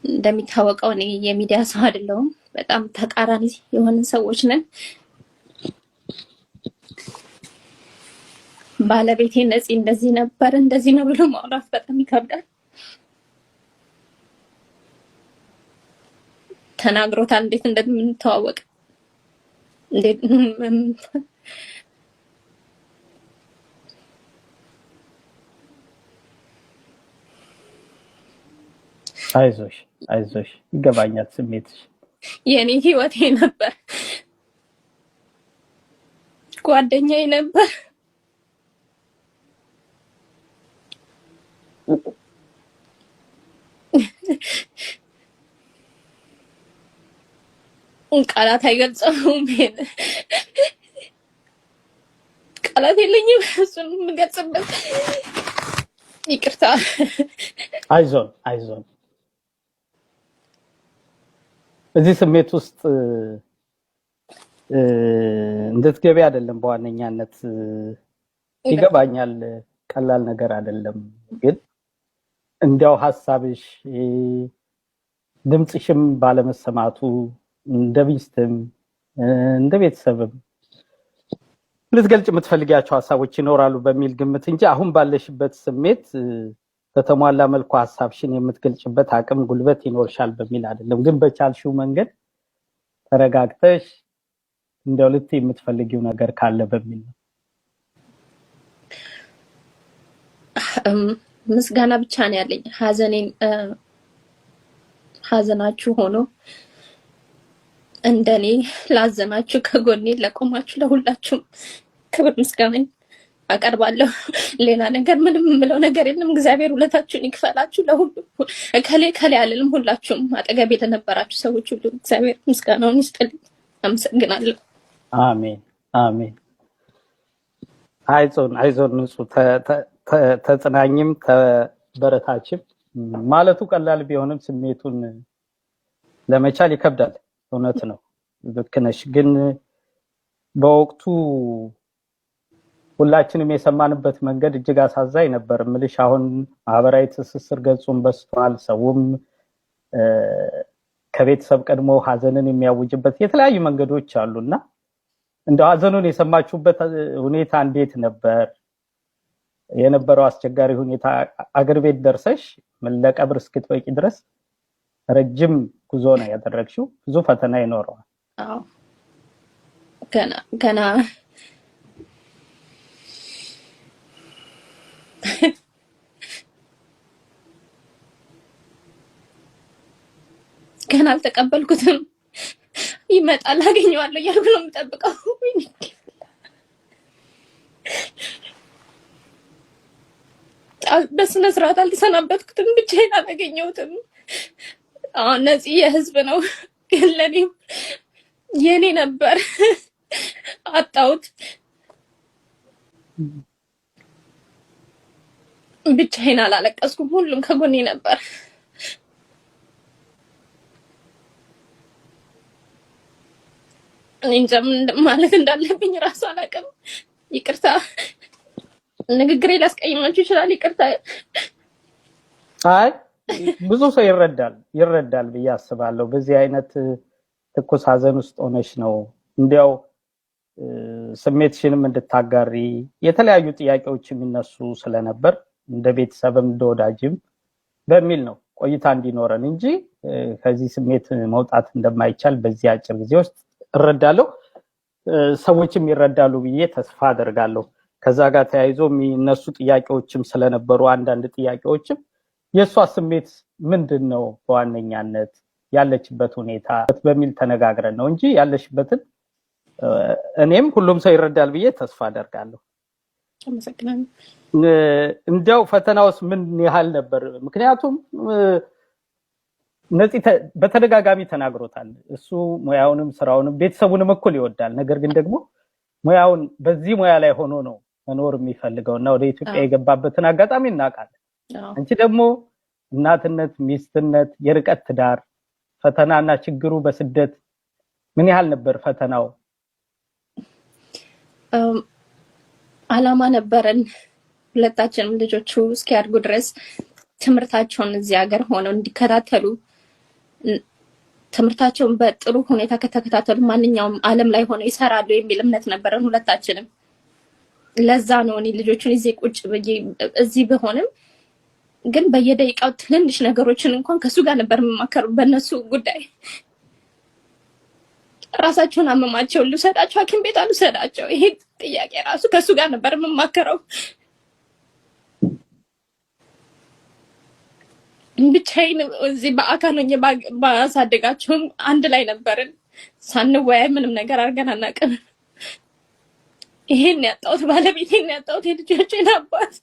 እንደሚታወቀው እኔ የሚዲያ ሰው አይደለሁም። በጣም ተቃራኒ የሆንን ሰዎች ነን። ባለቤቴ ነፂ እንደዚህ ነበር እንደዚህ ነው ብሎ ማውራት በጣም ይከብዳል። ተናግሮታል እንዴት እንደምንተዋወቅ እንዴት አይዞሽ ይገባኛል ስሜትሽ። የኔ ህይወቴ ነበር፣ ጓደኛዬ ነበር። ቃላት አይገልጸውም። ቃላት የለኝም እሱን የምገልጽበት። ይቅርታ። አይዞን እዚህ ስሜት ውስጥ እንድትገቢ አይደለም በዋነኛነት ይገባኛል። ቀላል ነገር አይደለም። ግን እንዲያው ሐሳብሽ ድምጽሽም ባለመሰማቱ እንደ ሚስትም እንደ ቤተሰብም ልትገልጭ የምትፈልጊያቸው ሐሳቦች ይኖራሉ በሚል ግምት እንጂ አሁን ባለሽበት ስሜት በተሟላ መልኩ ሐሳብሽን የምትገልጭበት አቅም ጉልበት ይኖርሻል በሚል አይደለም። ግን በቻልሽው መንገድ ተረጋግተሽ እንደው ልትይ የምትፈልጊው ነገር ካለ በሚል ነው። ምስጋና ብቻ ነው ያለኝ። ሐዘናችሁ ሆኖ እንደኔ ላዘናችሁ ከጎኔ ለቆማችሁ ለሁላችሁም ክብር ምስጋና አቀርባለሁ። ሌላ ነገር ምንም የምለው ነገር የለም። እግዚአብሔር ውለታችሁን ይክፈላችሁ። ለሁሉ ከሌ አልልም። ሁላችሁም አጠገቤ ለነበራችሁ ሰዎች ሁሉ እግዚአብሔር ምስጋናውን ይስጥልኝ። አመሰግናለሁ። አሜን። አይዞን ንጹህ ተጽናኝም ተበረታችም ማለቱ ቀላል ቢሆንም ስሜቱን ለመቻል ይከብዳል። እውነት ነው፣ ልክ ነሽ። ግን በወቅቱ ሁላችንም የሰማንበት መንገድ እጅግ አሳዛኝ ነበር። ምልሽ አሁን ማህበራዊ ትስስር ገጹን በስቷል። ሰውም ከቤተሰብ ቀድሞ ሀዘንን የሚያውጅበት የተለያዩ መንገዶች አሉና እንደው ሀዘኑን የሰማችሁበት ሁኔታ እንዴት ነበር? የነበረው አስቸጋሪ ሁኔታ አገር ቤት ደርሰሽ ለቀብር እስክትበቂ ድረስ ረጅም ጉዞ ነው ያደረግሽው። ብዙ ፈተና ይኖረዋል። አዎ ገና አልተቀበልኩትም። ይመጣል አገኘዋለሁ እያልኩ ነው የምጠብቀው። በስነ ስርዓት አልተሰናበትኩትም። ብቻዬን አላገኘሁትም። ነፂ የህዝብ ነው፣ ግን ለኔም የኔ ነበር። አጣሁት። ብቻዬን አላለቀስኩም። ሁሉም ከጎኔ ነበር። እኔ እንጃ ማለት እንዳለብኝ ራሱ አላውቅም። ይቅርታ፣ ንግግሬ ላስቀይማችሁ ይችላል። ይቅርታ። አይ ብዙ ሰው ይረዳል ብዬ አስባለሁ። በዚህ አይነት ትኩስ ሀዘን ውስጥ ሆነሽ ነው እንዲያው ስሜትሽንም እንድታጋሪ የተለያዩ ጥያቄዎች የሚነሱ ስለነበር እንደ ቤተሰብም እንደ ወዳጅም በሚል ነው ቆይታ እንዲኖረን እንጂ ከዚህ ስሜት መውጣት እንደማይቻል በዚህ አጭር ጊዜ ውስጥ እረዳለሁ። ሰዎችም ይረዳሉ ብዬ ተስፋ አደርጋለሁ። ከዛ ጋር ተያይዞ የሚነሱ ጥያቄዎችም ስለነበሩ አንዳንድ ጥያቄዎችም የሷ ስሜት ምንድነው በዋነኛነት ያለችበት ሁኔታ በሚል ተነጋግረን ነው እንጂ ያለሽበትን እኔም ሁሉም ሰው ይረዳል ብዬ ተስፋ አደርጋለሁ። አመሰግናለሁ። እንዲያው ፈተናውስ ምን ያህል ነበር? ምክንያቱም ነፂ በተደጋጋሚ ተናግሮታል። እሱ ሙያውንም ስራውንም ቤተሰቡንም እኩል ይወዳል። ነገር ግን ደግሞ ሙያውን በዚህ ሙያ ላይ ሆኖ ነው መኖር የሚፈልገውና ወደ ኢትዮጵያ የገባበትን አጋጣሚ እናውቃለን። አንቺ ደግሞ እናትነት፣ ሚስትነት፣ የርቀት ትዳር ፈተናና ችግሩ በስደት ምን ያህል ነበር ፈተናው? አላማ ነበረን ሁለታችንም ልጆቹ እስኪያድጉ ድረስ ትምህርታቸውን እዚህ ሀገር ሆነው እንዲከታተሉ ትምህርታቸውን በጥሩ ሁኔታ ከተከታተሉ ማንኛውም ዓለም ላይ ሆነው ይሰራሉ የሚል እምነት ነበረን ሁለታችንም። ለዛ ነው እኔ ልጆቹን እዚህ ቁጭ ብዬ እዚህ ብሆንም ግን በየደቂቃው ትንንሽ ነገሮችን እንኳን ከሱ ጋር ነበር የምማከረው በእነሱ ጉዳይ። ራሳቸውን አመማቸው ልውሰዳቸው ሐኪም ቤት አልውሰዳቸው፣ ይሄ ጥያቄ ራሱ ከሱ ጋር ነበር የምማከረው። ብቻዬን እዚህ በአካል ሆኜ ባሳደጋቸውም አንድ ላይ ነበርን። ሳንወያይ ምንም ነገር አድርገን አናውቅም። ይሄን ያጣሁት ባለቤቴን ያጣሁት የልጆቼን አባት